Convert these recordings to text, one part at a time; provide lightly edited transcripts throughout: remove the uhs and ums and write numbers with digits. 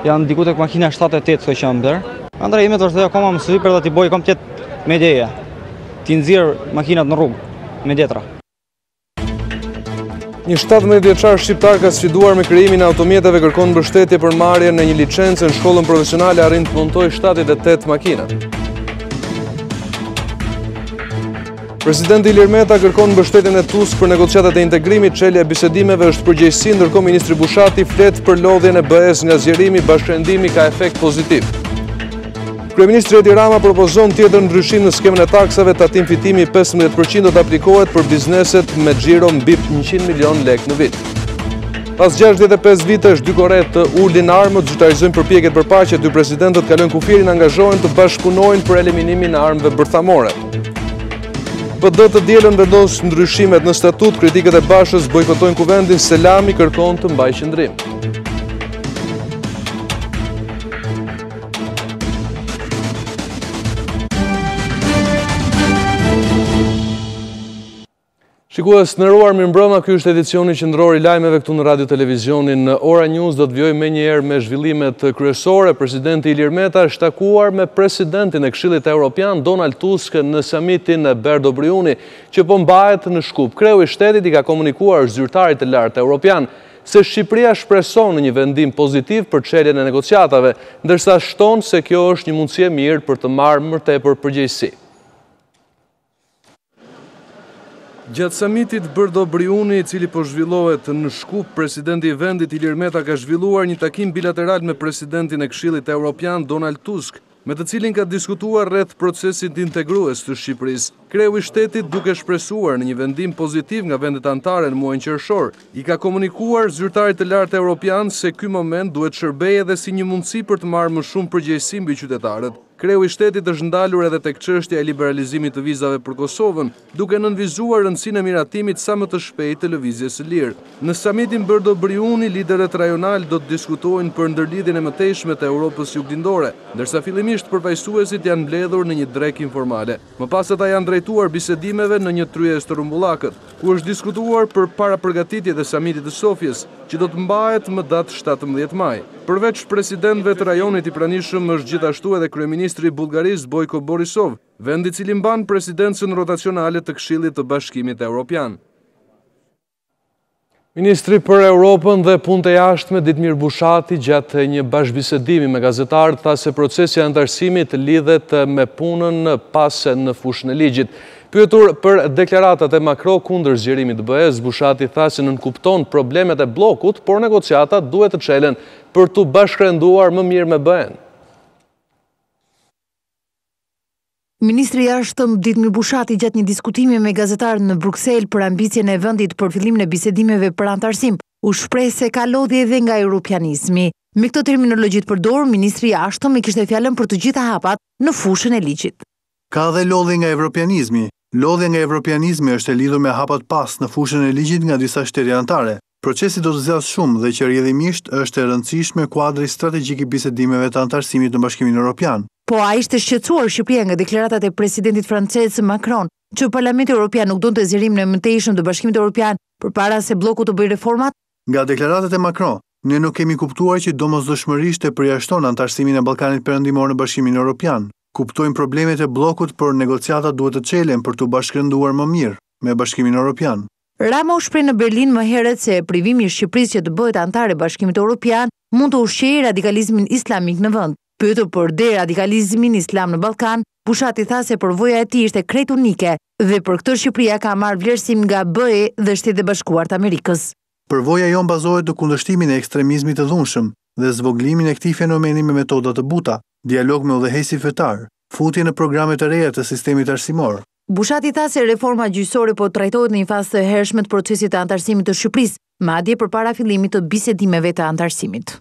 janë diku tek makina 78 këto që janë bler. Andra ime është dhe akoma më së për të t'i boj komplet me ideja, t'i nxjerr makinat në rrugë me letra. Një 17 vjeçar shqiptar ka sfiduar me krijimin e automjeteve, kërkon mbështetje për marrjen e një licence në shkollën profesionale, arrin të montojë 78 makina. Presidenti Ilir Meta kërkon mbështetjen e Tusk për negociatat e integrimit. Çelja e bisedimeve është përgjegjësi, ndërkohë ministri Bushati flet për lodhjen e BE-s nga zgjerimi, bashkëndimi ka efekt pozitiv. Kryeministri Edi Rama propozon tjetër ndryshim në skemën e taksave. Tatim fitimi 15% do të aplikohet për bizneset me xhiro mbi 100 milion lek në vit. Pas 65 vitesh, dy Koret të ulin armët, zyrtarizojnë përpjekjet për paqe. Dy presidentët kalojnë kufirin, angazhohen të bashkëpunojnë për eliminimin e armëve bërthamore. PD të dielën vendos ndryshimet në statut, kritikët e Bashës bojkotojnë kuvendin, Selami kërkon të mbajë qëndrim. Shikues të nderuar, mirëmbrëma, ky është edicioni qendror i lajmeve këtu në Radio Televizionin në Ora News. Do të vjoj menjëherë me zhvillimet kryesore. Presidenti Ilir Meta është takuar me presidentin e Këshillit Evropian Donald Tusk në samitin e Berdobriuni, që po mbahet në Shkup. Kreu i shtetit i ka komunikuar zyrtarit të lartë evropian se Shqipëria shpreson në një vendim pozitiv për çeljen e negociatave, ndërsa shton se kjo është një mundësi e mirë për të marrë më tepër përgjegjësi. Gjatë samitit Berdobriuni, i cili po zhvillohet në Shkup, presidenti i vendit Ilir Meta ka zhvilluar një takim bilateral me presidentin e Këshillit Evropian Donald Tusk, me të cilin ka diskutuar rreth procesit integrues të Shqipërisë. Kreu i shtetit, duke shpresuar në një vendim pozitiv nga vendet anëtare në muajin qershor, i ka komunikuar zyrtarit të lartë evropian se ky moment duhet shërbejë edhe si një mundësi për të marrë më shumë përgjegjësi mbi qytetarët. Kreu i shtetit është ndalur edhe tek çështja e liberalizimit të vizave për Kosovën, duke nënvizuar rëndësinë e miratimit sa më të shpejtë të lëvizjes së lirë. Në samitin Berdobriuni, liderët rajonal do të diskutojnë për ndërlidhjen e mëtejshme të Europës Juglindore, ndërsa fillimisht përfaqësuesit janë mbledhur në një drek informale. Më pas ata janë drejtuar bisedimeve në një tryezë të Rumbullakët, ku është diskutuar për parapërgatitjet e samitit të Sofjes, që do të mbahet më datë 17 maj. Përveç presidentëve të rajonit i pranishëm është gjithashtu edhe kryeministri i Bullgarisë Bojko Borisov, vendi i cili mban presidencën rotacionale të Këshillit të Bashkimit Evropian. Ministri për Europën dhe punët e jashtme Ditmir Bushati gjatë një bashkëbisedimi me gazetarët tha se procesi i antarësimit lidhet me punën pas në fushën e ligjit. Pyetur për deklaratat e Macron kundër zgjerimit të BE-s, Bushati tha se nënkupton problemet e bllokut, por negociatat duhet të çelen për të bashkërenduar më mirë me BE-n. Ministri i Jashtëm Ditmir Bushati gjatë një diskutimi me gazetarë në Bruksel për ambicien e vendit për fillimin e bisedimeve për antarësim, u shpreh se ka lodhje edhe nga europianizmi. Me këtë terminologji të përdorur, ministri i Jashtëm i kishte fjalën për të gjitha hapat në fushën e ligjit. Ka dhe lodhje nga evropianizmi. Lodhja nga evropianizmi është e lidhur me hapat pas në fushën e ligjit nga disa shtete anëtare. Procesi do të zgjasë shumë dhe që rrjedhimisht është e rëndësishme kuadri strategjik i bisedimeve të antarësimit në Bashkimin Evropian. Po a ishte shqetësuar Shqipëria nga deklaratat e presidentit francez Macron, që Parlamenti Evropian nuk donte zgjerimin e mëtejshëm të Bashkimit Evropian përpara se bloku të bëjë reformat? Nga deklaratat e Macron, ne nuk kemi kuptuar që domosdoshmërisht e përjashton antarësimin e Ballkanit Perëndimor në Bashkimin Evropian. Kuptojmë problemet e bllokut, por negociatat duhet të çelen për të bashkërenduar më mirë me Bashkimin Evropian. Rama u shpreh në Berlin më herët se privimi i Shqipërisë që të bëhet anëtare e Bashkimit Evropian mund të ushqejë radikalizmin islamik në vend. Pyetur për deradikalizmin islam në Ballkan, Bushati tha se përvoja e tij ishte krejt unike dhe për këtë Shqipëria ka marrë vlerësim nga BE dhe Shtetet e Bashkuara të Amerikës. Përvoja jon bazohet në kundërshtimin e ekstremizmit të dhunshëm dhe zvoglimin e këtij fenomeni me metoda të buta, dialog me udhëheqësi fetar, futje në programe të reja të sistemit arsimor. Bushati tha se reforma gjyqësore po trajtohet në një fazë të hershme të procesit të antarësimit të Shqipërisë, madje përpara fillimit të bisedimeve të antarësimit.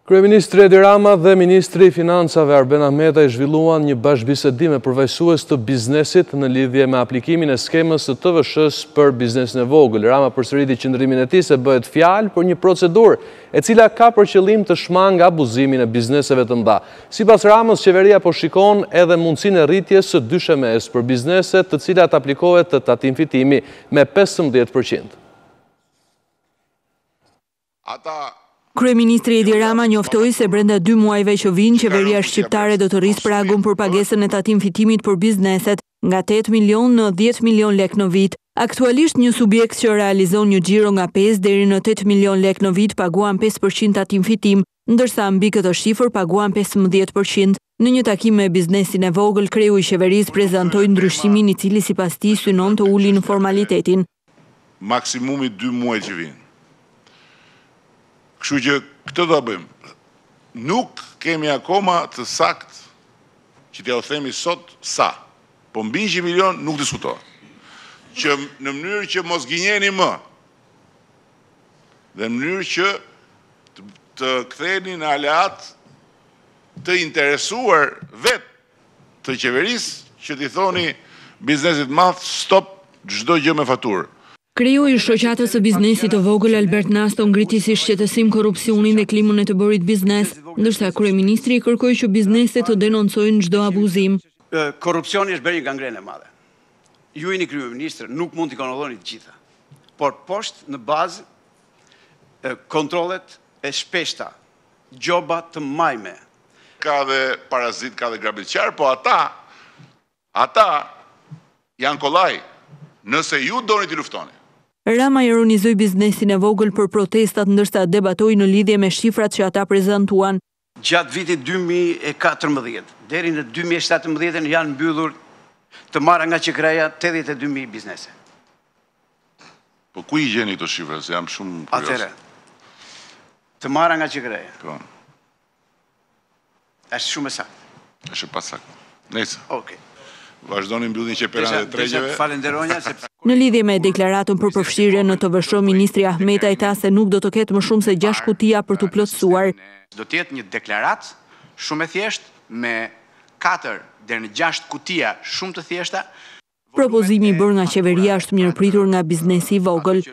Kryeministri Edi Rama dhe Ministri i Financave Arben Ahmeta i zhvilluan një bashkëbisedim me përfaqësues të biznesit në lidhje me aplikimin e skemës së TVSH-s për biznesin e vogël. Rama përsëriti qëndrimin e tij se bëhet fjalë për një procedurë e cila ka për qëllim të shmangë abuzimin e bizneseve të mëdha. Sipas Ramës, qeveria po shikon edhe mundësinë e rritjes së dyshemes për bizneset të cilat aplikohet të tatim fitimi me 15%. Ata Kryeministri Edi Rama njoftoi se brenda 2 muajve që vijnë, qeveria shqiptare do të rrisë pragun për pagesën e tatim fitimit për bizneset nga 8 milion në 10 milion lek në vit. Aktualisht një subjekt që realizon një xhiro nga 5 deri në 8 milion lek në vit paguan 5% tatim fitim, ndërsa mbi këtë shifër paguan 15%. Në një takim me biznesin e vogël, kreu i qeverisë prezantoi ndryshimin i cili sipas tij synon të ulin formalitetin. Maksimumi 2 muaj që vinë. Kështu që këtë do bëjmë. Nuk kemi akoma të sakt që t'ja u themi sot sa, po mbi 1 milion nuk diskutohet. Që në mënyrë që mos gënjeni më, dhe në mënyrë që të ktheheni në aleat të interesuar vetë të qeverisë që t'i thoni biznesit madh stop çdo gjë me faturë. Kreu i shoqatës së biznesit të vogël Albert Nasto ngriti si shqetësim korrupsionin dhe klimën e të bërit biznes, ndërsa kryeministri i kërkoi që bizneset të denoncojnë çdo abuzim. Korrupsioni është bërë një gangrenë e madhe. Ju jeni kryeministër, nuk mund t'i kontrolloni të gjitha. Por poshtë në bazë kontrollet e shpeshta, gjoba të majme. Ka dhe parazit, ka dhe grabitqar, po ata janë kollaj. Nëse ju doni t'i luftoni. Rama ironizoi biznesin e vogël për protestat, ndërsa debatoi në lidhje me shifrat që ata prezantuan. Gjatë vitit 2014 deri në 2017 janë mbyllur të marra nga qeveria 82.000 biznese. Po ku i gjeni këto shifra, se jam shumë kurios. Atëre, të marra nga qeveria. Po. Është shumë e saktë. Është pa saktë. Nëse. Okej. Vazhdoni mbylljen qeverisë e tregjeve. Falenderonja sepse Në lidhje me deklaratën për përfshirjen në TVSH, ministri Ahmeta i tha se nuk do të ketë më shumë se 6 kutia për të plotësuar. do të jetë një deklaratë shumë e thjeshtë me 4 deri në 6 kutia shumë të thjeshta. Propozimi i bërë nga qeveria është mirëpritur nga biznesi i vogël.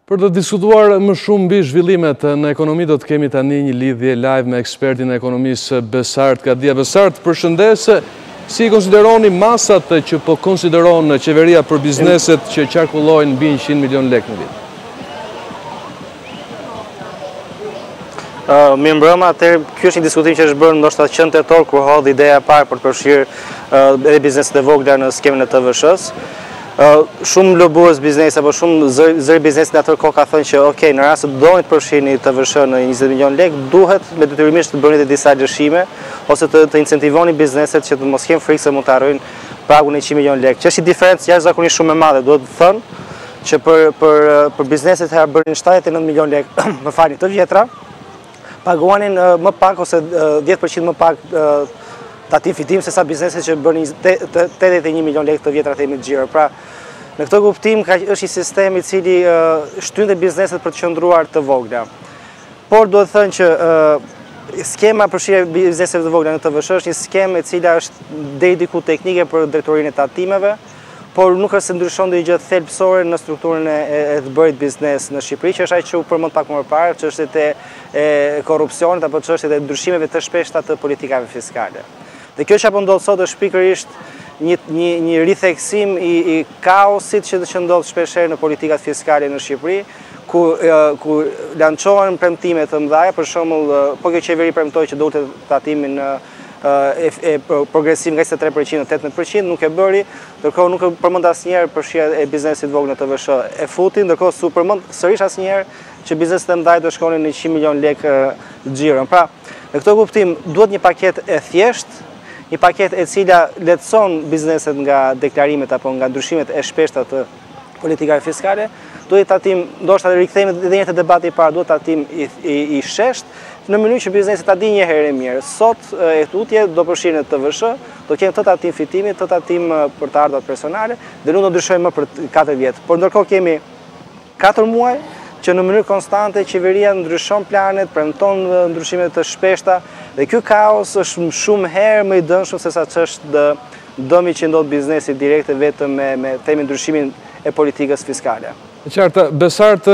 Për të diskutuar më shumë mbi zhvillimet në ekonomi, do të kemi tani një lidhje live me ekspertin e ekonomisë Besart Kadia. Besart, përshëndes, si konsideroni masat që po konsideron qeveria për bizneset që qarkullojnë mbi 100 milion lek në vit? Mirë mbrëma, kjo është një diskutim që është bërë ndoshta qënë tetor, kur hodhi ideja e parë për të përfshirë edhe bizneset e vogla në skemën e TVSH-s. Shumë lobues biznesi apo shumë zëri biznesi në atër kohë ka thënë që okay, në rast se doni të përfshirni TVSH në 20 milion lek, duhet me detyrimisht të bëni disa lëshime ose të incentivoni bizneset që të mos kenë frikë se mund të arrijnë pragun e 100 milion lek. Që është një diferencë jashtëzakonisht shumë e madhe, duhet të thënë që për bizneset që bërin 79 milion lek, më falni, të vjetra, paguanin më pak ose 10% më pak tatim fitim se sa bizneset që bërnë 81 milion lek të vjetra themi xhiro. Pra, në këtë kuptim është një sistem i cili shtyn dhe bizneset për të qëndruar të vogla. Por duhet thënë që skema përfshirje bizneseve të vogla në TVSH është një skemë e cila është deri diku teknike për drejtorinë e tatimeve, por nuk është se ndryshon dhe i gjë thelbësore në strukturën e të bërit biznes në Shqipëri, që është ai që u përmend pak më parë, çështjet e korrupsionit apo çështjet e ndryshimeve të shpeshta të politikave fiskale. Dhe kjo që apo ndodh sot është pikërisht një ritheksim i kaosit që ndodh shpeshherë në politikat fiskale në Shqipëri, ku lançohen premtime të mëdha, për shembull, po kjo qeveri premtoi që do të tatimin progresiv nga 23% në 18%, nuk e bëri, ndërkohë nuk e përmend asnjëherë përfshirja e biznesit vogël në TVSH e futi, ndërkohë s'u përmend sërish asnjëherë që bizneset e mëdha do shkonin në 100 milion lek xhiro. Pra, në këtë kuptim duhet një paketë e thjeshtë, një paketë e cila lehtëson bizneset nga deklarimet apo nga ndryshimet e shpeshta të politikave fiskale. Duhet tatim, ndoshta rikthehemi edhe një debati i parë, duhet tatim i sheshtë, në mënyrë që bizneset ta dinë një herë mirë. Sot e tutje do përfshihen në TVSH, do kenë të tatim fitimi, të tatim për të ardhurat personale, dhe nuk do ndryshojmë më për 4 vjet. Por ndërkohë kemi 4 muaj që në mënyrë konstante qeveria ndryshon planet, premton ndryshime të shpeshta, dhe ky kaos është shumë herë më i dëmshëm se sa ç'është dëmi që ndodh biznesit direkte vetëm me themi ndryshimin e politikës fiskale. Qartë, Besart,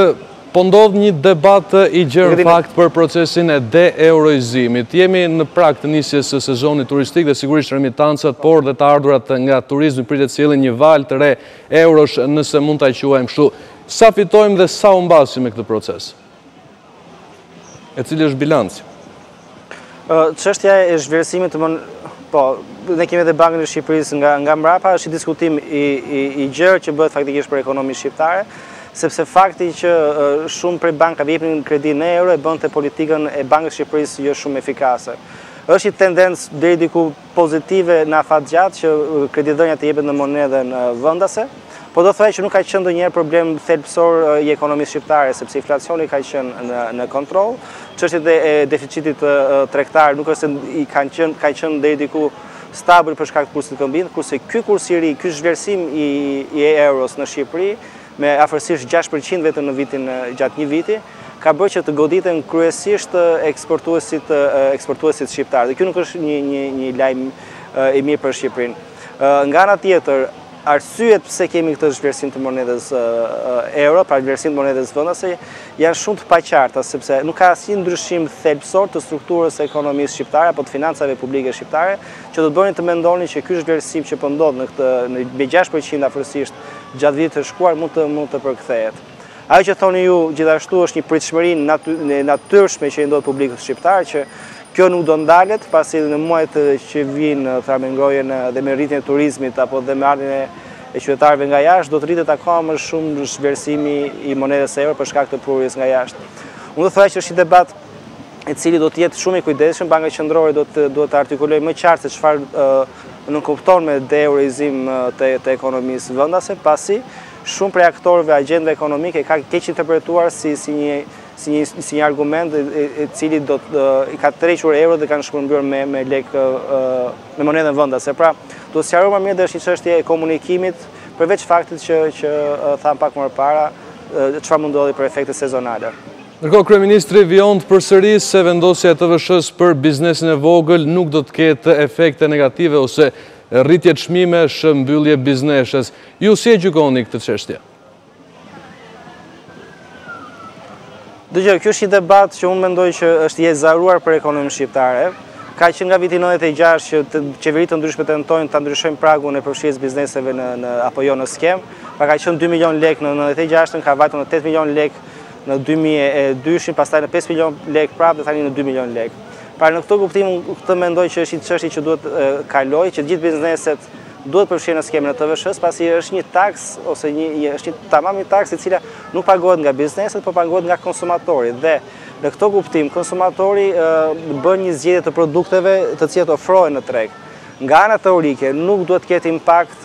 po ndodh një debat i gjerë fakt për procesin e de-euroizimit. Jemi në prag të nisjes së sezonit turistik dhe sigurisht remitancat, por dhe të ardhurat nga turizmi pritet të sjellin një valë të re eurosh, nëse mund ta quajmë kështu. Sa fitojmë dhe sa humbasim me këtë proces? E cili është bilanci? Çështja e zhvlerësimit ne kemi edhe Bankën e Shqipërisë nga mbrapa, është diskutim i gjerë që bëhet faktikisht për ekonominë shqiptare, sepse fakti që shumë prej bankave jepnin kredi në euro e bënte politikën e Bankës së Shqipërisë jo shumë efikase. Është një tendencë deri diku pozitive në afatgjatë që kredidhënia të jepet në monedën vendase, po do thoya që nuk ka qenë ndonjëherë problem thelbësor i ekonomisë shqiptare, sepse inflacioni ka qenë në kontroll, çështjet e deficitit tregtar nuk është se ka qenë deri diku stabil për shkak të kursit të këmbimit, kurse ky kurs i ri, ky zhvlerësim i euros në Shqipëri me afërsisht 6% vetëm në vitin gjatë një viti, ka bërë që të goditen kryesisht eksportuesit shqiptarë. Dhe kjo nuk është një lajm i mirë për Shqipërinë. Nga ana tjetër, arsyet pse kemi këtë zhvlerësim të monedës euro, pra zhvlerësim të monedës vendase, janë shumë të paqarta, sepse nuk ka asnjë ndryshim thelbësor të strukturës së ekonomisë shqiptare apo të financave publike shqiptare, që do të bënin të mendonin që ky zhvlerësim që po ndodh në 6% afërsisht gjatë vitit të shkuar mund të përkthehet. Ajo që thoni ju gjithashtu është një pritshmëri natyrshme që i ndodh publikut shqiptar, që kjo nuk do ndalet, pasi në muajt që vinë, dhe me rritjen e turizmit apo dhe me ardhjen e qytetarëve nga jashtë, do të rritet akoma më shumë zhvlerësimi i monedës euro për shkak të prurjes nga jashtë. Unë do të thoya që është një debat i cili do të jetë shumë i kujdesshëm. Banka Qendrore do të artikulojë më qartë se çfarë nuk kupton me deeuroizim të ekonomisë vendase, pasi shumë prej aktorëve agjendave ekonomike ka keq interpretuar si një argument i cili i ka tërhequr euro dhe kanë shpërmbyer me lek me monedën vendase. Pra, do të sqaroj më mirë dhe është një çështje e komunikimit, përveç faktit që tham pak më parë çfarë mund ndodhi për efekte sezonale. Ndërkohë, kryeministri vionte përsëris se vendosja e TVSH-s për biznesin e vogël nuk do të ketë efekte negative ose rritje çmimesh, mbyllje bizneses. Ju si e gjykoni këtë çështje? Dëgjoj, kjo është një debat që unë mendoj që është i ezaruar për ekonominë shqiptare. Ka qenë nga viti 96 që qeveritë të ndryshme tentojnë ta ndryshojnë pragun e përfshirjes bizneseve apo jo në skem. Pra ka qenë 2 milion lek në 96-ën, ka vajtur në 8 milion lek në 2002-shin, pastaj në 5 milion lek prapë dhe tani në 2 milion lek. Pra në këtë kuptim, këtë mendoj që është një çështje që duhet kaloj, që gjithë bizneset duhet përfshirë në skemën e TVSH-s, pasi është një taks ose është tamam një taks e cila nuk pagohet nga bizneset, por pagohet nga konsumatori. Dhe në këtë kuptim, konsumatori bën një zgjedhje të produkteve të cilat ofrohen në treg. Nga ana teorike nuk duhet të ketë impakt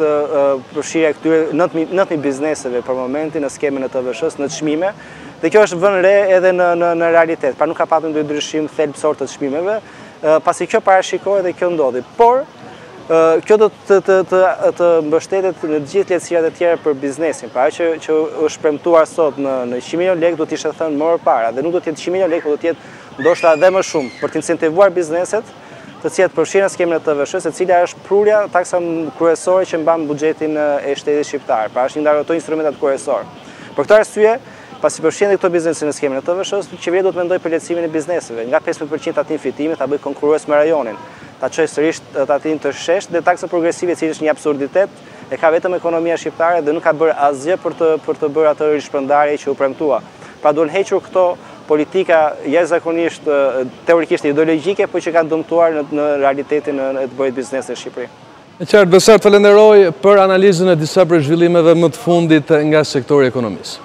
përfshirja këtyre 9000 bizneseve për momentin në skemën e TVSH-s në çmime. Dhe kjo është vënë re edhe në realitet, pra nuk ka patur ndonjë ndryshim thelbësor të çmimeve, pasi kjo parashikohet dhe kjo ndodhi. Por kjo do të mbështetet në gjithë lehtësirat e tjera për biznesin. Pra që është premtuar sot në 100 milion lekë do të ishte thënë më parë, dhe nuk do të jetë 100 milion lekë, por do të jetë ndoshta edhe më shumë për të incentivuar bizneset të cilat përfshihen në skemën e TVSH-s, e cila është prurja taksa kryesore që mban buxhetin e shtetit shqiptar. Pra është një ndër ato instrumentat kryesor. Për këtë arsye, pasi përfshihen këto biznese në skemën e TVSH-s, qeveria do të mendojë për lehtësimin e bizneseve, nga 15% tatim fitimi ta bëjë konkurrues me rajonin, ta çojë sërish tatim të shesht dhe taksa progresive, e cila është një absurditet, e ka vetëm ekonomia shqiptare dhe nuk ka bërë asgjë për të bërë atë rishpërndarje që u premtua. Pra duhen hequr këto politika jashtëzakonisht teorikisht ideologjike, por që kanë dëmtuar në realitetin e të bëjë biznes në Shqipëri. E qartë, Besart, falenderoj për analizën e disa prej zhvillimeve më të fundit nga sektori i ekonomisë.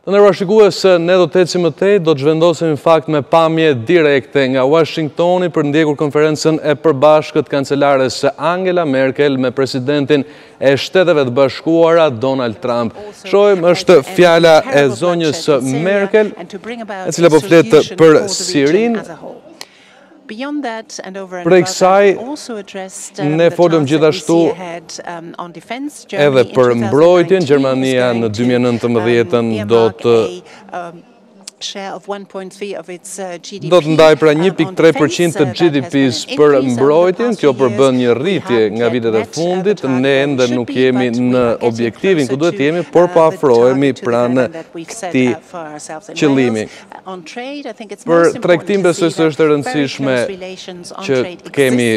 Të nderuar shikues, ne do të ecim më tej, do të zhvendosemi në fakt me pamje direkte nga Washingtoni për ndjekur konferencën e përbashkët kancelares Angela Merkel me presidentin e Shteteve të Bashkuara Donald Trump. Shohim është fjala e zonjës Merkel, e cila po flet për Sirinë. Prej kësaj, ne folëm gjithashtu edhe për mbrojtjen. Gjermania në 2019 do të ndaj pra 1.3% të GDP-s për mbrojtjen. Kjo përbën një rritje nga vitet e fundit. Ne ende nuk jemi në objektivin ku duhet jemi, por po afrohemi pranë këtij qëllimi. Për tregtim besoj se është e rëndësishme që të kemi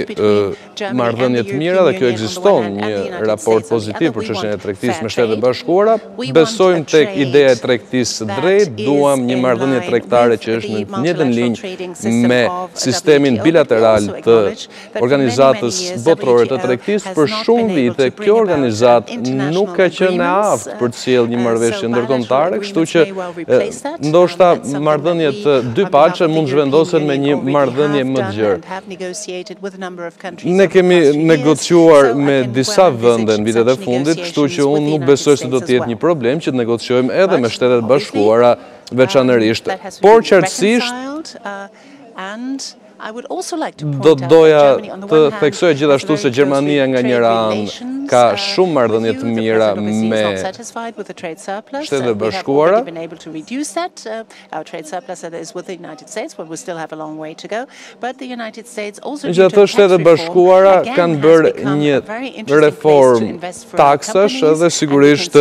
marrëdhënie të mira dhe kjo ekziston një raport pozitiv për çështjen e tregtisë me Shtetet e Bashkuara. Besojmë tek ideja e tregtisë së drejtë, duam një marrëdhënie tregtare që është në njëjtën linjë me sistemin bilateral të organizatës botërore të tregtisë për shumë vite. Kjo organizatë nuk ka qenë e aftë për të sjellë një marrëveshje ndërkombëtare, kështu që ndoshta marrëdhëniet dypaqe mund zhvendosen me një marrëdhënie më të gjerë. Ne kemi negociuar me disa vende në vitet e fundit, kështu që unë nuk besoj se do të jetë një problem që të negociojmë edhe me Shtetet Bashkuara veçanërisht, por qartësisht do doja të theksoj gjithashtu se Gjermania nga njëra anë ka shumë marrëdhënie të mira me Shtetet e Bashkuara. Megjithatë, Shtetet e Bashkuara kanë bërë një reformë taksash dhe sigurisht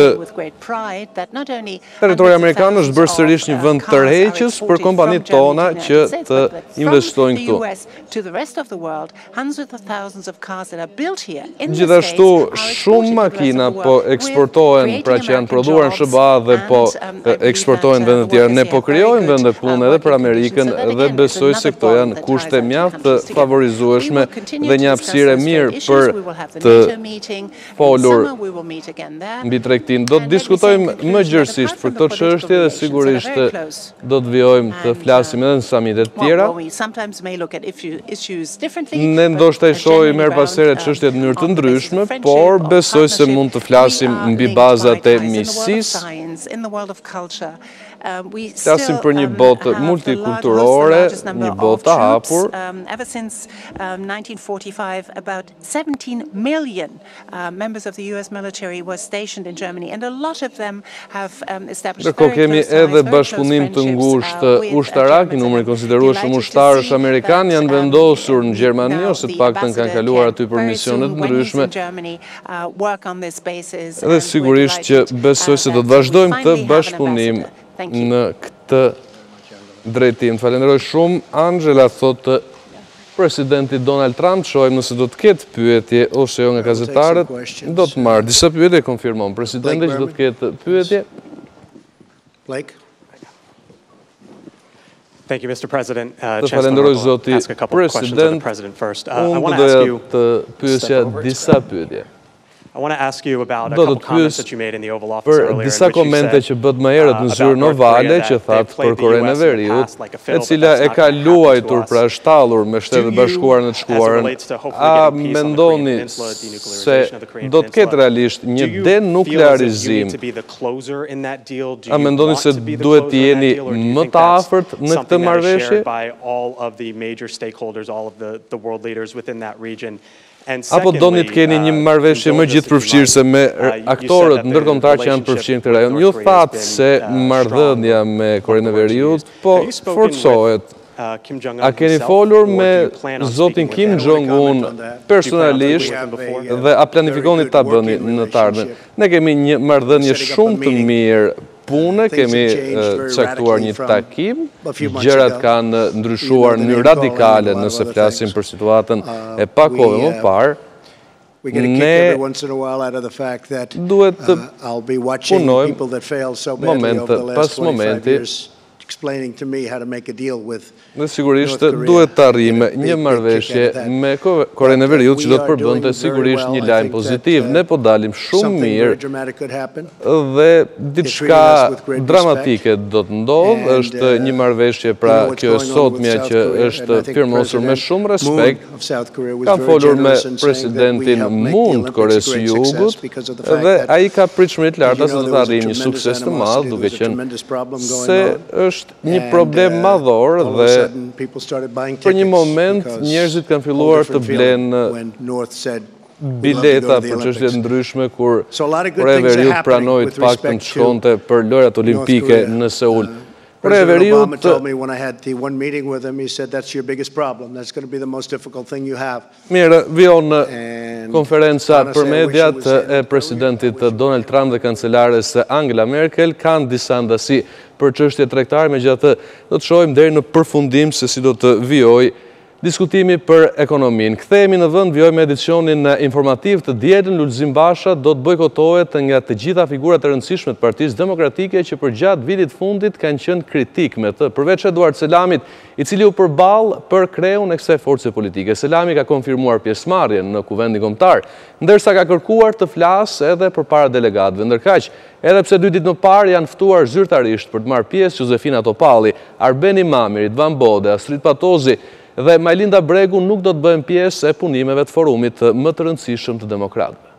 territori amerikan është bërë sërish një vend tërheqës për kompanitë tona që të investojnë këtu. Gjithashtu, shumë makina po eksportohen, pra që janë prodhuar në SBA dhe po eksportohen në vende tjera. Ne po krijojmë vende pune edhe për Amerikën dhe besoj se këto janë kushte mjaft të favorizueshme dhe një hapësirë e mirë për të folur mbi tregtinë. Do të diskutojmë më gjërësisht për këto çështje dhe sigurisht do të vijojmë të flasim edhe në samitet tjera. Ne ndoshta i shohim her pas here çështjet në mënyrë të ndryshme, por besoj se mund të flasim mbi bazat e miqësisë. Flasim për një botë multikulturore, një botë të hapur. Ever since 1945, about 17 million members of the US military were stationed in Germany, and a lot of them have established very close ties, kemi edhe bashkëpunim të ngushtë ushtarak, i numri konsiderueshëm ushtarësh amerikanë janë vendosur në Gjermani ose të paktën kanë kaluar aty për misione të ndryshme. Dhe sigurisht që besoj se do të vazhdojmë këtë bashkëpunim në këtë drejtim. Falenderoj shumë. Angela thotë presidenti Donald Trump, shohim nëse do të ketë pyetje ose jo nga gazetarët, do të marrë disa pyetje, konfirmon presidenti që do të ketë pyetje. Thank you, Mr. President. Falenderoj zoti president. Unë doja të pyesja disa pyetje. I want to ask you about a couple comments that you made in the Oval Office earlier, për disa komente që bët më herët në zyrën ovale që thatë për Korenë e Veriut, e cila e ka luajtur pra shtallur me Shtetet e Bashkuara në të shkuarën. A mendoni se do të ketë realisht një denuklearizim? A mendoni se duhet të jeni më të afërt në këtë marrëveshje? Apo doni të keni një marrëveshje më gjithëpërfshirëse me aktorët ndërkombëtar që janë përfshirë në këtë rajon? Ju thatë se marrëdhënia me Korenë e Veriut po forcohet. A keni folur me zotin Kim Jong-un personalisht dhe a planifikoni ta bëni në të ardhmen? Ne kemi një marrëdhënie shumë të mirë pune, kemi caktuar një takim, gjërat kanë ndryshuar në radikale nëse flasim për situatën e pakove më parë. Ne duhet të punojmë moment pas momenti dhe sigurisht duhet të arrijmë një marrëveshje me Korenë e Veriut që do të përbënte sigurisht një lajm pozitiv. Ne po dalim shumë mirë dhe diçka dramatike do të ndodhë, është një marrëveshje pra kjo e sotmja që është firmosur me shumë respekt. Kam folur me presidentin Moon të Koreas së Jugut dhe ai ka pritshmëri të larta se do të arrijmë një sukses të madh, duke qenë se është një problem madhor dhe për një moment njerëzit kanë filluar të blenë bileta për çështje ndryshme kur Korea e Veriut pranoi të paktën të shkonte për lojrat olimpike në Seul. Korea e Veriut mirë, vijon konferenca për mediat e presidentit Donald Trump dhe kancelares Angela Merkel kanë disa ndasi për çështje tregtare, megjithatë do të shohim deri në përfundim se si do të vijojë diskutimi për ekonomin. Kthehemi në vend, vjojmë edicionin informativ të dielën. Lulzim Basha do të bojkotohet nga të gjitha figurat e rëndësishme të Partisë Demokratike që për gjatë vitit fundit kanë qenë kritik me të, përveç Eduard Selamit, i cili u përball për kreun e kësaj force politike. Selami ka konfirmuar pjesëmarrjen në kuvendin kombëtar, ndërsa ka kërkuar të flasë edhe përpara delegatëve. Ndërkaq, edhe pse 2 ditë më parë janë ftuar zyrtarisht për të marrë pjesë Josefina Topalli, Arbeni Mami, Ridvan Bode, Astrid Patozi dhe Majlinda Bregu nuk do të bëhen pjesë e punimeve të forumit më të rëndësishëm të demokratëve.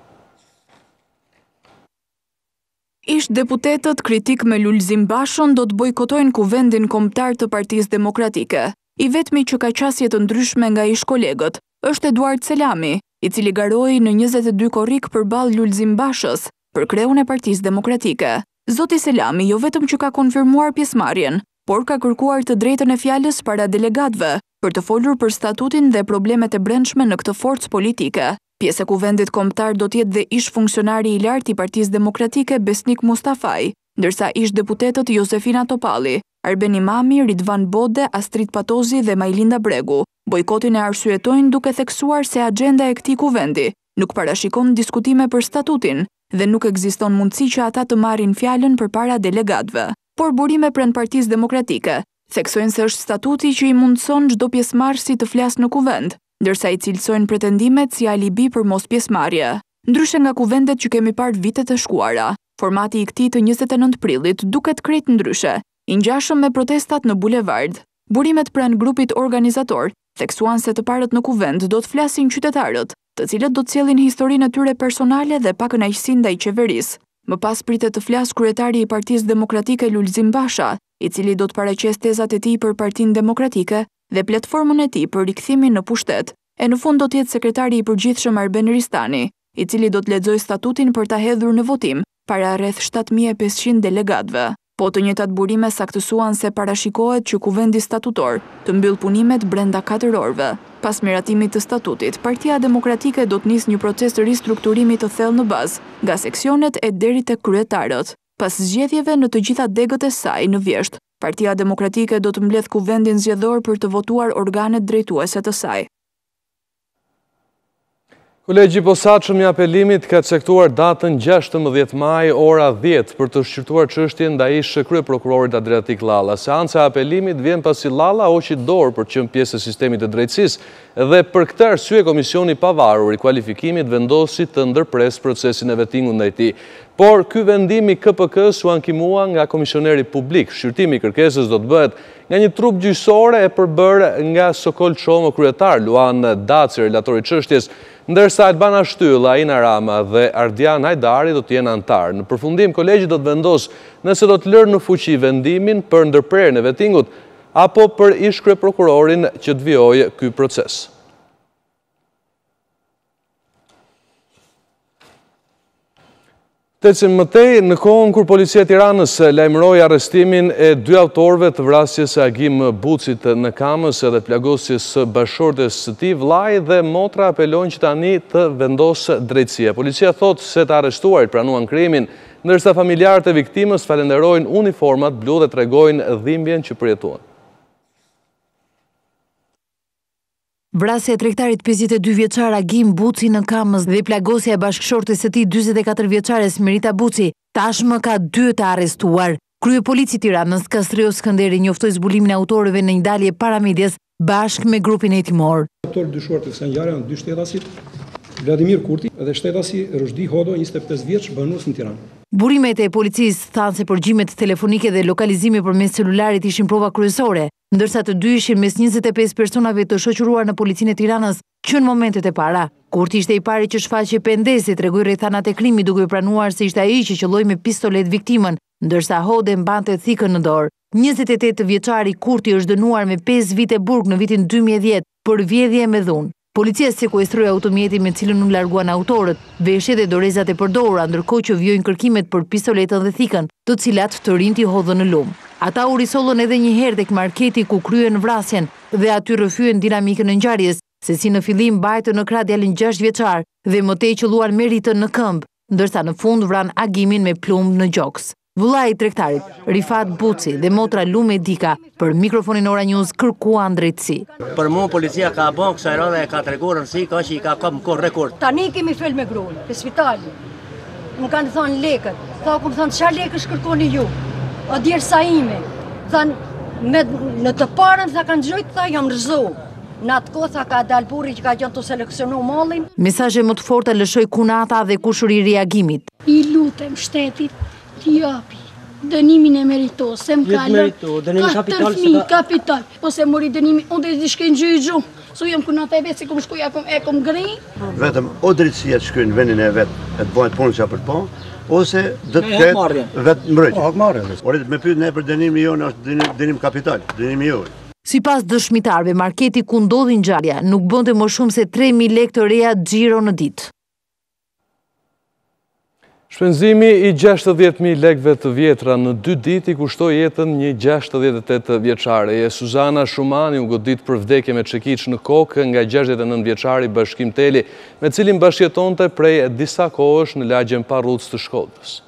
Ish deputetët kritik me Lulzim Bashën do të bojkotojnë kuvendin kombëtar të Partisë Demokratike. I vetmi që ka qasje të ndryshme nga ish kolegët është Eduard Selami, i cili garoi në 22 korrik përballë Lulzim Bashës për kreun e Partisë Demokratike. Zoti Selami jo vetëm që ka konfirmuar pjesëmarrjen, por ka kërkuar të drejtën e fjalës para delegatëve për të folur për statutin dhe problemet e brendshme në këtë forcë politike. Pjesë e kuvendit kombëtar do të jetë dhe ish funksionari i lartë i Partisë Demokratike Besnik Mustafaj, ndërsa ish deputetët Josefina Topalli, Arbeni Mami, Ridvan Bode, Astrid Patozi dhe Majlinda Bregu. Bojkotin e arsyetojnë duke theksuar se agenda e këtij kuvendi nuk parashikon diskutime për statutin dhe nuk ekziston mundësi që ata të marrin fjalën përpara delegatëve. Por burime pranë Partisë Demokratike theksojnë se është statuti që i mundëson çdo pjesëmarrësi të flasë në kuvend, ndërsa i cilësojnë pretendimet si alibi për mos pjesëmarrje. Ndryshe nga kuvendet që kemi parë vitet e shkuara, formati i këtij të 29 prillit duket krejt ndryshe, i ngjashëm me protestat në bulevard. Burimet pranë grupit organizator theksuan se të parët në kuvend do të flasin qytetarët, të cilët do të sjellin historinë e tyre personale dhe pakënaqësi ndaj qeverisë. Më pas pritet të flasë kryetari i Partisë Demokratike Lulzim Basha, i cili do të paraqes tezat e tij për Partinë Demokratike dhe platformën e tij për rikthimin në pushtet. E në fund do të jetë sekretari i përgjithshëm Arben Ristani, i cili do të lexojë statutin për ta hedhur në votim para rreth 7500 delegatëve. Po të njëjtat burime saktësuan se parashikohet që kuvendi statutor të mbyll punimet brenda 4 orëve. Pas miratimit të statutit, Partia Demokratike do të nisë një proces të ristrukturimi të thellë në bazë, nga seksionet e deri tek kryetarët. Pas zgjedhjeve në të gjitha degët e saj në vjesht, Partia Demokratike do të mbledh kuvendin zgjedhor për të votuar organet drejtuese të saj. Kolegji posaçëm i apelimit ka cektuar datën 16 maj ora 10 për të shqyrtuar çështjen ndaj kryeprokurorit Adriatik Llalla. Seanca e apelimit vjen pasi Llalla hoqi dorë për të qenë pjesë e sistemit të drejtësisë dhe për këtë arsye komisioni i pavarur i kualifikimit vendosi të ndërpresë procesin e vettingut ndaj tij. Por ky vendim i KPK-s u ankimua nga komisioneri publik. Shqyrtimi i kërkesës do të bëhet nga një trup gjyqësore e përbërë nga Sokol Çomo kryetar, Luan Daci relatori i çështjes, ndërsa Albana Shtylla, Ina Rama dhe Ardian Hajdari do të jenë antarë. Në përfundim, kolegji do të vendosë nëse do të lërë në fuqi vendimin për ndërprerjen e vettingut apo për ish kryeprokurorin që të vijojë ky proces. Tecim mëtej, në kohën kur policia e Tiranës lajmëroi arrestimin e 2 autorëve të vrasjes së Agim Bucit në Kamës edhe plagosjes së bashkëshortes së tij, vllai dhe motra apelojnë që tani të vendosë drejtësia. Policia thotë se të arrestuarit pranuan krimin, ndërsa familjarët e viktimës falenderojnë uniformat blu dhe tregojnë dhimbjen që përjetuan. Vrasja e tregtarit 52 vjeçar Agim Buci në Kamës dhe plagosja e bashkëshortes së tij 44 vjeçare Smerita Buci tashmë ka 2 të arrestuar. Kryepolici i Tiranës Kastrio Skënderi njoftoi zbulimin e autorëve në një dalje paramedjes bashkë me grupin hetimor. Autorë dyshuar të kësaj ngjarje janë 2 shtetasit, Vladimir Kurti dhe shtetasi Rushdi Hodo, 25 vjeç, banues në Tiranë. Burimet e policisë thanë se përgjimet telefonike dhe lokalizimi përmes celularit ishin prova kryesore, ndërsa të dy ishin mes 25 personave të shoqëruar në policinë e Tiranës që në momentet e para. Kurti ishte i pari që shfaqe pendesi, tregoi rrethanat e krimit duke pranuar se ishte ai që qelloi me pistolet viktimën, ndërsa Hode mbante thikën në dorë. 28 vjeçari Kurti është dënuar me 5 vite burg në vitin 2010 për vjedhje me dhunë. Policia sekuestroi automjetin me cilën u larguan autorët, veshjet dhe dorezat e përdorura, ndërkohë që vjojnë kërkimet për pistoletën dhe thikën, të cilat të rinjt i hodhën në lum. Ata u risollën edhe një herë tek marketi ku kryen vrasjen dhe aty rrëfyen dinamikën e ngjarjes, se si në fillim mbajtën në krah djalin 6 vjeçar dhe mëtej qelluan me ritën në këmbë, ndërsa në fund vran Agimin me plumb në gjoks. Vëllai i tregtarit, Rifat Buci dhe motra Lume Dika, për mikrofonin Ora News kërkuan drejtësi. Për mu, policia ka bon kësa erë dhe ka treguar nësi, ka që i ka kom kërë rekord. Tani kemi fel me grunë, për spitali. Më kanë thonë lekët. Tha, këmë thonë, qa lekë shkërkoni ju? O djerë sa ime. Thanë, në të parën, tha kanë gjojtë, tha, jam rëzohë. Në atë kotha ka dalë burri që ka gjënë të seleksionu mallin. Mesazhe më të forta lëshoi Kunata dhe kushuri i reagimit. I lutem shtetit t'i japi dënimin e meritos, se më kalën 4 fëmijë kapital, ose mori dënimi, unë dhe shkojnë gjyqu, so jam Kunata e vetë, se kom shkuja e kom gri. Vetëm o drejtësia të shkojnë vendin e vetë, e të bëjnë punë që për po, ose dhe të ketë vetë mbrojtje. Ore me pyet ne për dënimin jonë është dënim kapital, dënimi jonë. Sipas dëshmitarëve, marketi ku ndodhi ngjarja nuk bënte më shumë se 3.000 lekë të reja xhiro në ditë. Shpenzimi i 60.000 lekëve të vjetra në 2 ditë i kushtoi jetën një 68 vjeçare. Suzana Shumani u godit për vdekje me çekiç në kokë nga 69 vjeçari Bashkim Teli, me cilin bashkëjetonte prej disa kohësh në lagjen Parruc të Shkodrës.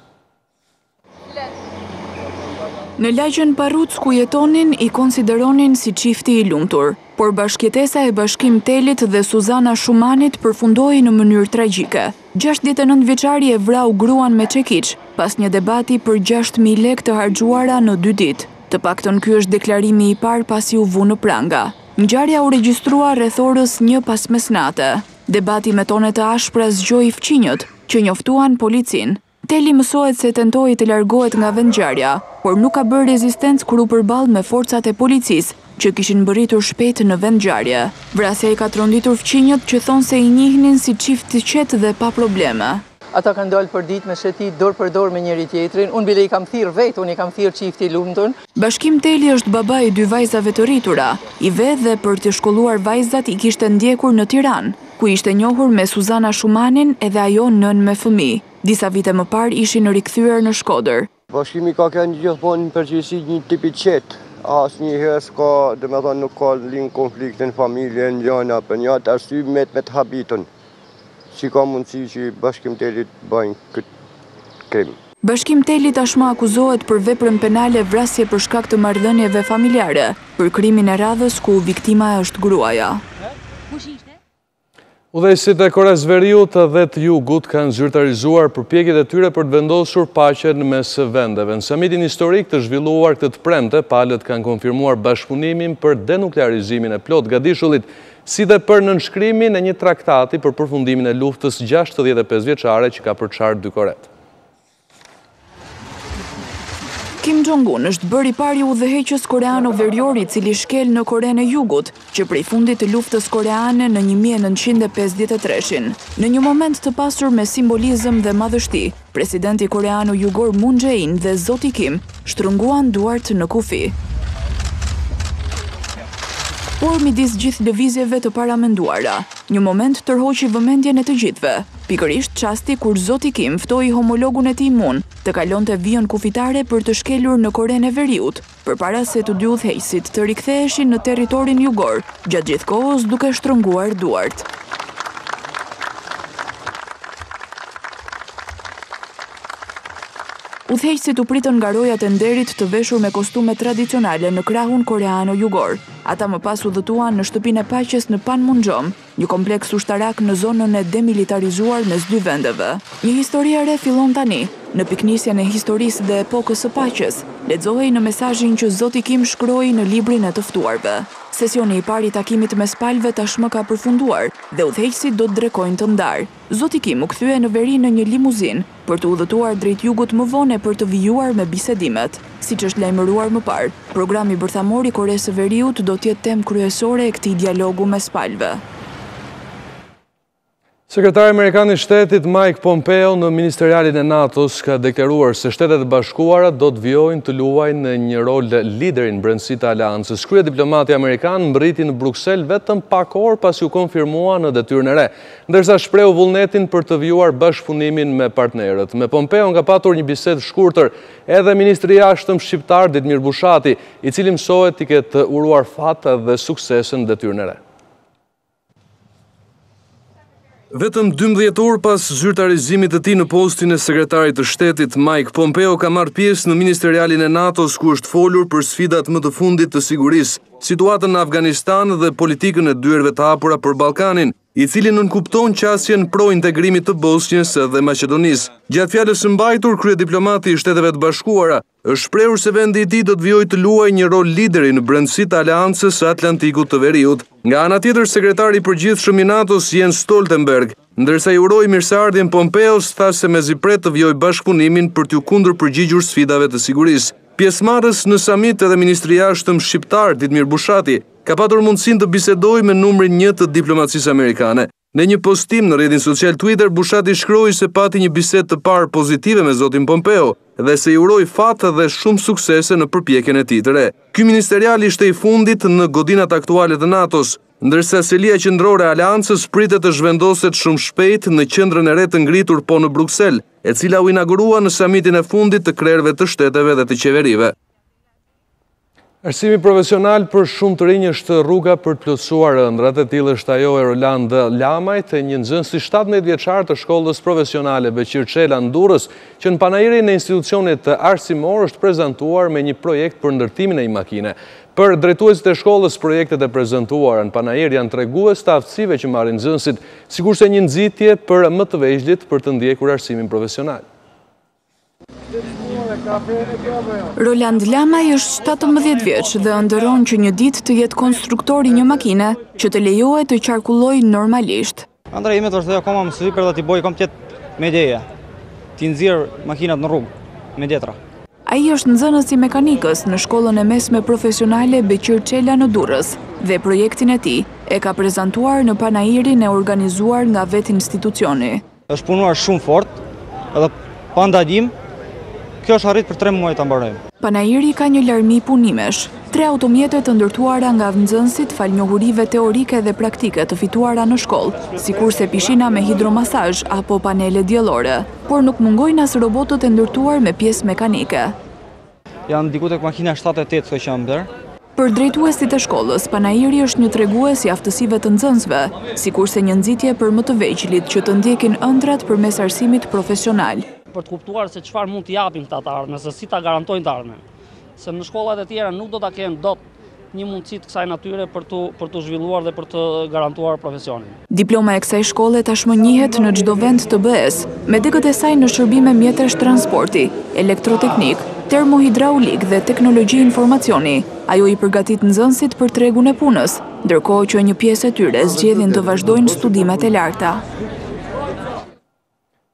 Në lagjen Parruc ku jetonin i konsideronin si çifti i lumtur, por bashkëjetesa e Bashkim Telit dhe Suzana Shumanit përfundoi në mënyrë tragjike. 69 vjeçari e vrau gruan me çekiç pas një debati për 6.000 lekë të harxuara në 2 ditë. Të paktën ky është deklarimi i parë pasi u vu në pranga. Ngjarja u regjistrua rreth orës 1 pas mesnate. Debati me tone të ashpra zgjoi fqinjët, që njoftuan policinë. Teli mësohet se tentoi të largohet nga vendngjarja, por nuk ka bërë rezistencë kur u përball me forcat e policisë, që kishin mbërritur shpejt në vendngjarje. Vrasja i ka tronditur fqinjët që thonë se i njihnin si çift të qetë dhe pa probleme. Ata kanë dalë për ditë me sheti dorë për dorë me njëri tjetrin. Unë bile i kam thirrë vetë, unë i kam thirrë çifti i lumtur. Bashkim Teli është baba i 2 vajzave të rritura. I ve dhe për të shkolluar vajzat i kishte ndjekur në Tiranë, ku ishte njohur me Suzana Shumanin edhe ajo nën me fëmijë. Disa vite më parë ishin rikthyer në Shkodër. Bashkimi ka qenë gjithmonë në përgjithësi një tip i qetë. Asnjëherë s'ka, domethënë nuk ka linë konflikte në familje, në gjëra, për një atë arsye me të habitun. Si ka mundësi që Bashkim Teli të bëjnë këtë krim. Bashkim Teli tashmë akuzohet për veprën penale vrasje për shkak të marrëdhënieve familjare, për krimin e radhës ku viktima është gruaja. Udhëheqësit e Koreas Veriut dhe të Jugut kanë zyrtarizuar përpjekjet e tyre për të vendosur paqen mes vendeve. Në samitin historik të zhvilluar këtë të premte, palët kanë konfirmuar bashkëpunimin për denuklearizimin e plot gadishullit, si dhe për nënshkrimin e një traktati për përfundimin e luftës 65 vjeçare që ka përçarë 2 Koret. Kim Jong-un është bërë i pari udhëheqës koreano-verior i cili shkel në Korenë e Jugut, që prej fundit të luftës koreane në 1953. Në një moment të pasur me simbolizëm dhe madhështi, presidenti koreano-jugor Moon Jae-in dhe zoti Kim shtrënguan duart në kufi. Por midis gjithë lëvizjeve të paramenduara, një moment tërhoqi vëmendjen e të gjithëve. Pikërisht çasti kur zoti Kim ftoi homologun e tij Moon të kalonte vijën kufitare për të shkelur në Korenë e Veriut, përpara se të dy udhëheqësit të riktheheshin në territorin jugor, gjatë gjithë kohës duke shtrënguar duart. Udhëheqësit u pritën nga rojat e nderit të veshur me kostume tradicionale në krahun koreano-jugor. Ata më pas u dhëtuan në shtëpinë e paqes në Panmunjom, një kompleks ushtarak në zonën e demilitarizuar mes 2 vendeve. Një histori e re fillon tani, në piknisjen e historisë dhe epokës së paqes, lexohej në mesazhin që zoti Kim shkroi në librin e të ftuarve. Sesioni i parë i takimit mes palëve tashmë ka përfunduar dhe udhëheqësit do të drekojnë të ndarë. Zoti Kim u kthye në veri në një limuzinë për të udhëtuar drejt jugut më vonë për të vijuar me bisedimet. Siç është lajmëruar më parë, programi bërthamor i Koresë së Veriut do të jetë temë kryesore e këtij dialogu mes palëve. Sekretari Amerikan i Shtetit Mike Pompeo në ministerialin e NATO-s ka deklaruar se Shtetet e Bashkuara do të vijojnë të luajnë në një rol liderin brendësi të aleancës. Krye diplomati amerikan mbriti në Bruksel vetëm pak orë pasi u konfirmua në detyrën e re, ndërsa shprehu vullnetin për të vijuar bashkëpunimin me partnerët. Me Pompeo nga patur një bisedë shkurtër edhe ministri i jashtëm shqiptar Ditmir Bushati, i cili mësohet t'i ketë uruar fat dhe suksesën në detyrën e re. Vetëm 12 orë pas zyrtarizimit të tij në postin e sekretarit të shtetit, Mike Pompeo ka marrë pjesë në ministerialin e NATO-s ku është folur për sfidat më të fundit të sigurisë, situatën në Afganistan dhe politikën e dyerve të hapura për Ballkanin, i cili nënkupton qasjen pro-integrimit të Bosnjës dhe Maqedonisë. Gjatë fjalës së mbajtur, kryediplomati i Shteteve të Bashkuara është shprehur se vendi i tij do të vijojë të luajë një rol lideri në brendësitë të Aleancës së Atlantikut të Veriut. Nga ana tjetër, sekretari i përgjithshëm i NATO-s Jens Stoltenberg, ndërsa i uroi mirëseardhjen Pompeos, tha se mezi pret të vijojë bashkëpunimin për t'u kundërpërgjigjur sfidave të sigurisë. Pjesëmarrës në samit edhe ministri i jashtëm shqiptar Ditmir Bushati ka patur mundësinë të bisedojë me numrin 1 të diplomacisë amerikane. Në një postim në rrjetin social Twitter, Bushati shkroi se pati një bisedë të parë pozitive me zotin Pompeo dhe se i uroi fat dhe shumë suksese në përpjekjen e tij të re. Ky ministerial ishte i fundit në godinat aktuale të NATO-s, ndërsa selia qendrore e Aleancës pritet të zhvendoset shumë shpejt në qendrën e re të ngritur po në Bruksel, e cila u inaugurua në samitin e fundit të krerëve të shteteve dhe të qeverive. Arsimi profesional për shumë të rinj është rruga për të plotësuar ëndrat, e tillë është ajo e Roland Lamajt, një nxënës i 17 vjeçar të shkollës profesionale Beqir Çela në Durrës, që në panajirin e institucionit arsimor është prezantuar me një projekt për ndërtimin e një makine. Për drejtuesit e shkollës, projektet e prezantuara në panajir janë tregues të aftësive që marrin nxënësit, sikurse një nxitje për më të vegjëlit për të ndjekur arsimin profesional. Roland Lamaj është 17 vjeç dhe ëndërron që një ditë të jetë konstruktor i një makine që të lejohet të qarkullojë normalisht. Ëndra ime të vërtetë akoma më së për të bëj komplet me ideja, të nxjerr makinat në rrugë me letra. Ai është nxënës i mekanikës në shkollën e mesme profesionale Beqir Çela në Durrës dhe projektin e tij e ka prezantuar në panajirin e organizuar nga vetë institucioni. Është punuar shumë fort edhe pa ndalim. Kjo është arrit për 3 muaj ta mbarojmë. Panajiri ka një larmi punimesh, 3 automjete të ndërtuara nga nxënësit fal njohurive teorike dhe praktike të fituara në shkollë, sikurse pishina me hidromasazh apo panele diellore, por nuk mungojnë as robotët e ndërtuar me pjesë mekanike. Janë diku tek makina 7-8 që janë bler. Për drejtuesit e shkollës, panajiri është një tregues i aftësive të nxënësve, sikurse një nxitje për më të vegjëlit që të ndjekin ëndrat përmes arsimit profesional. Për të kuptuar se çfarë mund t'i japim këta të ardhmen, se si ta garantojnë të ardhmen. Se në shkollat e tjera nuk do ta kenë dot një mundësi të kësaj natyre për të zhvilluar dhe për të garantuar profesionin. Diploma e kësaj shkolle tashmë njihet në çdo vend të BE-s, me degët e saj në shërbime mjetësh transporti, elektroteknik, termohidraulik dhe teknologji informacioni. Ajo i përgatit nxënësit për tregun e punës, ndërkohë që një pjesë e tyre zgjedhin të vazhdojnë studimet e larta.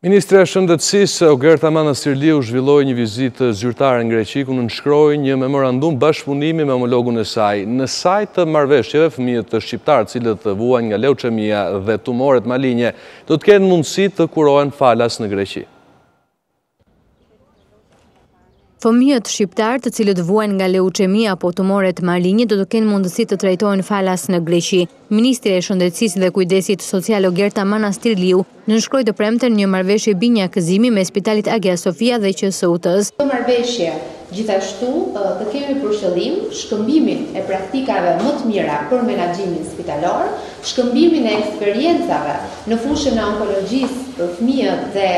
Ministra e Shëndetësisë Ogerta Manastirliu zhvilloi një vizitë zyrtare në Greqi ku nënshkroi një memorandum bashkëpunimi me homologun e saj. Në sajt të marrëveshjeve, fëmijët shqiptar, cilët vuajnë nga leuqemia dhe tumoret malinje, do të kenë mundësi të kurohen falas në Greqi. Fëmijët shqiptar të cilët vuajnë nga leuqemia apo tumoret malinje do të kenë mundësi të trajtohen falas në Greqi. Ministri e Shëndetësisë dhe Kujdesit Social Ogerta Manastirliu nënshkroi të premten një marrëveshje binjakëzimi me Spitalit Hagia Sofia dhe QSU-tës. Këtë marrëveshje gjithashtu të kemi për qëllim shkëmbimin e praktikave më të mira për menaxhimin spitalor, shkëmbimin e eksperiencave në fushën e onkologjisë për fëmijët dhe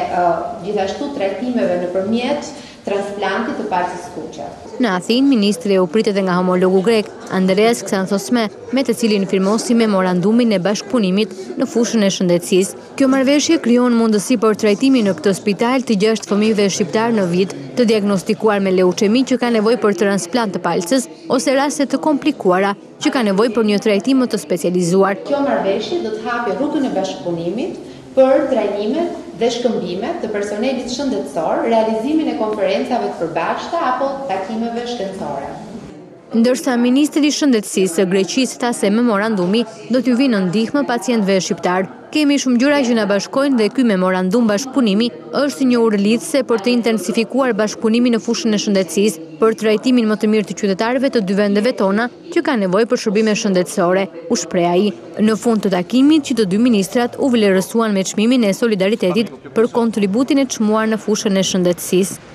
gjithashtu trajtimeve nëpërmjet transplantit të palës kuqe. Në Athinë, ministri u pritet nga homologu grek, Andreas Xanthosme, me të cilin firmosi memorandumin e bashkëpunimit në fushën e shëndetësisë. Kjo marrëveshje krijon mundësi për trajtimin në këtë spital të 6 fëmijëve shqiptar në vit të diagnostikuar me leuqemi që ka nevojë për transplant të palës ose raste të komplikuara që ka nevojë për një trajtim më të specializuar. Kjo marrëveshje do të hapë rrugën e bashkëpunimit për trajnimet dhe shkëmbimet të personelit shëndetësor, realizimin e konferencave të përbashkëta apo takimeve shkencore. Ndërsa Ministri i Shëndetësisë së Greqisë tha se memorandumi do t'ju vinë në ndihmë pacientëve shqiptar. Kemi shumë gjëra që na bashkojnë dhe ky memorandum bashkëpunimi është një urëlidhse për të intensifikuar bashkëpunimin në fushën e shëndetësisë për trajtimin më të mirë të qytetarëve të dy vendeve tona që kanë nevojë për shërbime shëndetësore, u shpreh ai. Në fund të takimit që të dy ministrat u vlerësuan me çmimin e solidaritetit për kontributin e çmuar në fushën e shëndetësisë.